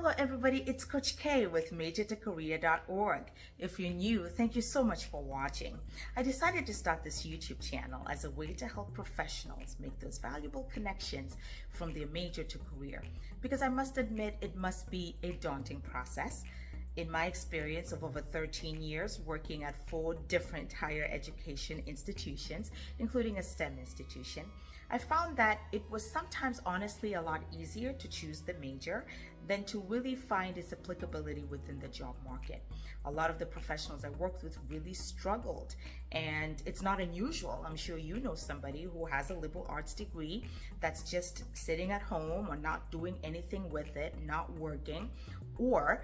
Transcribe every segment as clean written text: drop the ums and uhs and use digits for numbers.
Hello everybody, it's Coach K with MajortoCareer.org. If you're new, thank you so much for watching. I decided to start this YouTube channel as a way to help professionals make those valuable connections from their major to career, because I must admit it must be a daunting process. In my experience of over 13 years working at 4 different higher education institutions, including a STEM institution, I found that it was sometimes honestly a lot easier to choose the major than to really find its applicability within the job market. A lot of the professionals I worked with really struggled, and it's not unusual. I'm sure you know somebody who has a liberal arts degree that's just sitting at home or not doing anything with it, not working, or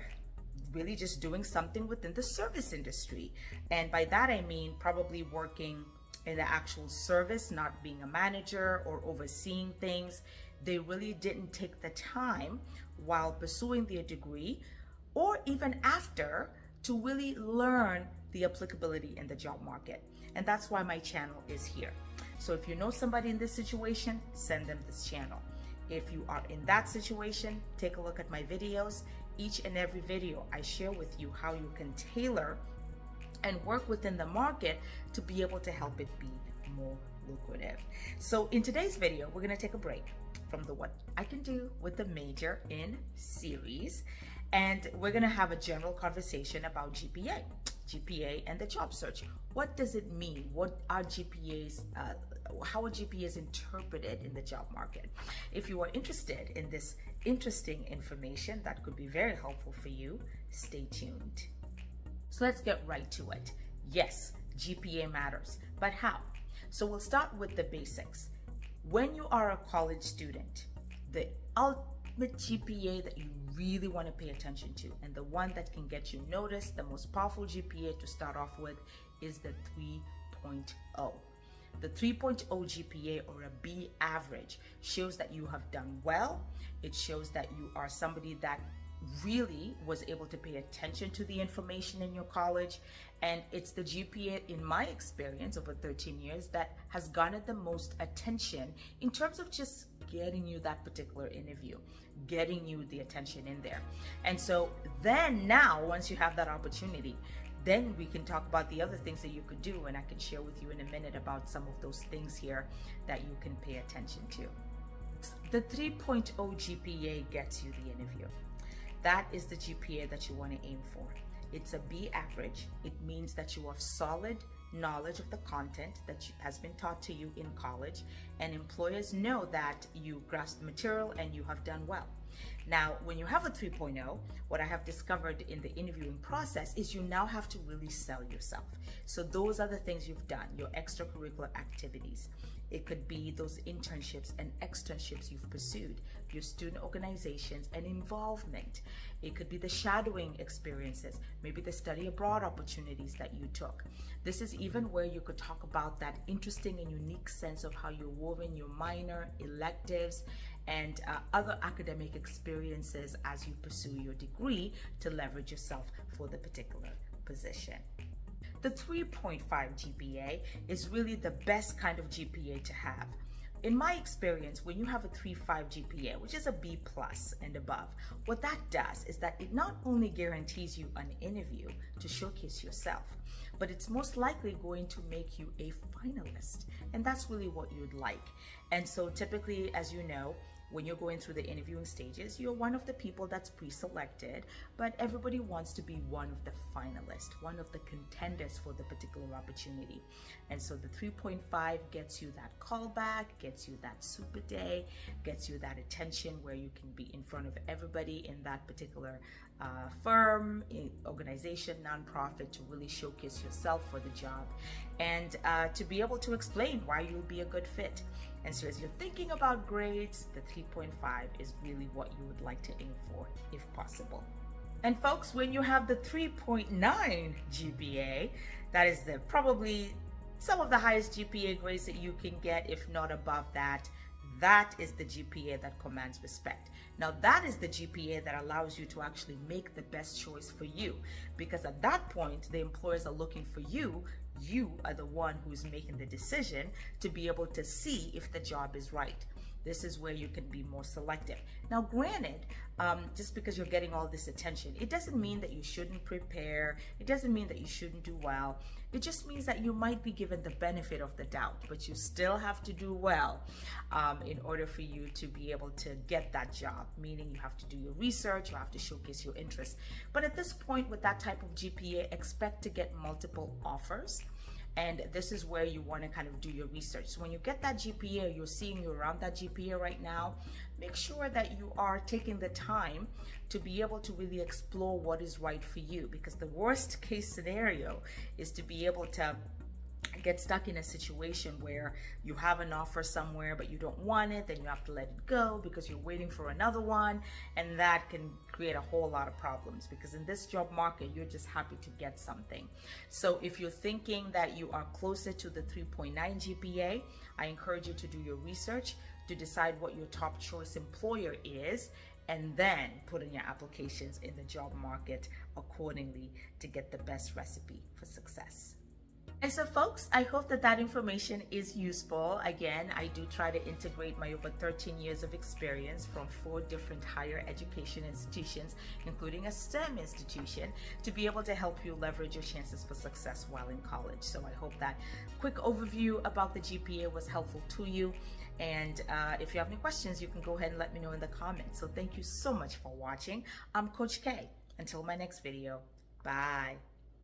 really just doing something within the service industry. And by that I mean probably working in the actual service, not being a manager or overseeing things. They really didn't take the time while pursuing their degree or even after to really learn the applicability in the job market. And that's why my channel is here. So if you know somebody in this situation, send them this channel. If you are in that situation, take a look at my videos. Each and every video I share with you how you can tailor and work within the market to be able to help it be more lucrative. So in today's video, we're gonna take a break from the What I Can Do with the Major in series, and we're gonna have a general conversation about GPA and the job search. What does it mean? What are GPAs? How are GPAs interpreted in the job market? If you are interested in this interesting information that could be very helpful for you, stay tuned. So let's get right to it. Yes, GPA matters, but how? So we'll start with the basics. When you are a college student, the ultimate GPA that you really want to pay attention to, and the one that can get you noticed, the most powerful GPA to start off with, is the 3.0. The 3.0 GPA, or a B average, shows that you have done well. It shows that you are somebody that really was able to pay attention to the information in your college, and it's the GPA, in my experience over 13 years, that has garnered the most attention in terms of just getting you that particular interview, getting you the attention in there. And so then now, once you have that opportunity, then we can talk about the other things that you could do, and I can share with you in a minute about some of those things here that you can pay attention to. The 3.0 GPA gets you the interview. That is the GPA that you want to aim for. It's a B average. It means that you have solid knowledge of the content that has been taught to you in college, and employers know that you grasp the material and you have done well. Now, when you have a 3.0, what I have discovered in the interviewing process is you now have to really sell yourself. So those are the things you've done, your extracurricular activities. It could be those internships and externships you've pursued, your student organizations and involvement. It could be the shadowing experiences, maybe the study abroad opportunities that you took. This is even where you could talk about that interesting and unique sense of how you're woven your minor, electives, and other academic experiences as you pursue your degree to leverage yourself for the particular position. The 3.5 GPA is really the best kind of GPA to have. In my experience, when you have a 3.5 GPA, which is a B plus and above, what that does is that it not only guarantees you an interview to showcase yourself, but it's most likely going to make you a finalist. And that's really what you'd like. And so typically, as you know, when you're going through the interviewing stages, you're one of the people that's pre-selected, but everybody wants to be one of the finalists, one of the contenders for the particular opportunity. And so the 3.5 gets you that callback, gets you that super day, gets you that attention where you can be in front of everybody in that particular firm, organization, nonprofit, to really showcase yourself for the job, and to be able to explain why you'll be a good fit. And so as you're thinking about grades, the 3.5 is really what you would like to aim for if possible. And folks, when you have the 3.9 GPA, that is probably some of the highest GPA grades that you can get, if not above that. That is the GPA that commands respect. Now that is the GPA that allows you to actually make the best choice for you, because at that point the employers are looking for you. You are the one who's making the decision to be able to see if the job is right. this is where you can be more selective. Now, granted, just because you're getting all this attention, it doesn't mean that you shouldn't prepare. It doesn't mean that you shouldn't do well. It just means that you might be given the benefit of the doubt, but you still have to do well in order for you to be able to get that job, meaning you have to do your research, you have to showcase your interest. But at this point, with that type of GPA, expect to get multiple offers. And this is where you want to kind of do your research. So when you get that GPA, you're seeing you're around that GPA right now, make sure that you are taking the time to be able to really explore what is right for you, because the worst case scenario is to be able to get stuck in a situation where you have an offer somewhere but you don't want it, then you have to let it go because you're waiting for another one, and that can create a whole lot of problems, because in this job market you're just happy to get something. So if you're thinking that you are closer to the 3.9 GPA, I encourage you to do your research to decide what your top choice employer is, and then put in your applications in the job market accordingly to get the best recipe for success. And so folks, I hope that that information is useful. Again, I do try to integrate my over 13 years of experience from 4 different higher education institutions, including a STEM institution, to be able to help you leverage your chances for success while in college. So I hope that quick overview about the GPA was helpful to you. And if you have any questions, you can go ahead and let me know in the comments. So thank you so much for watching. I'm Coach K. Until my next video, bye.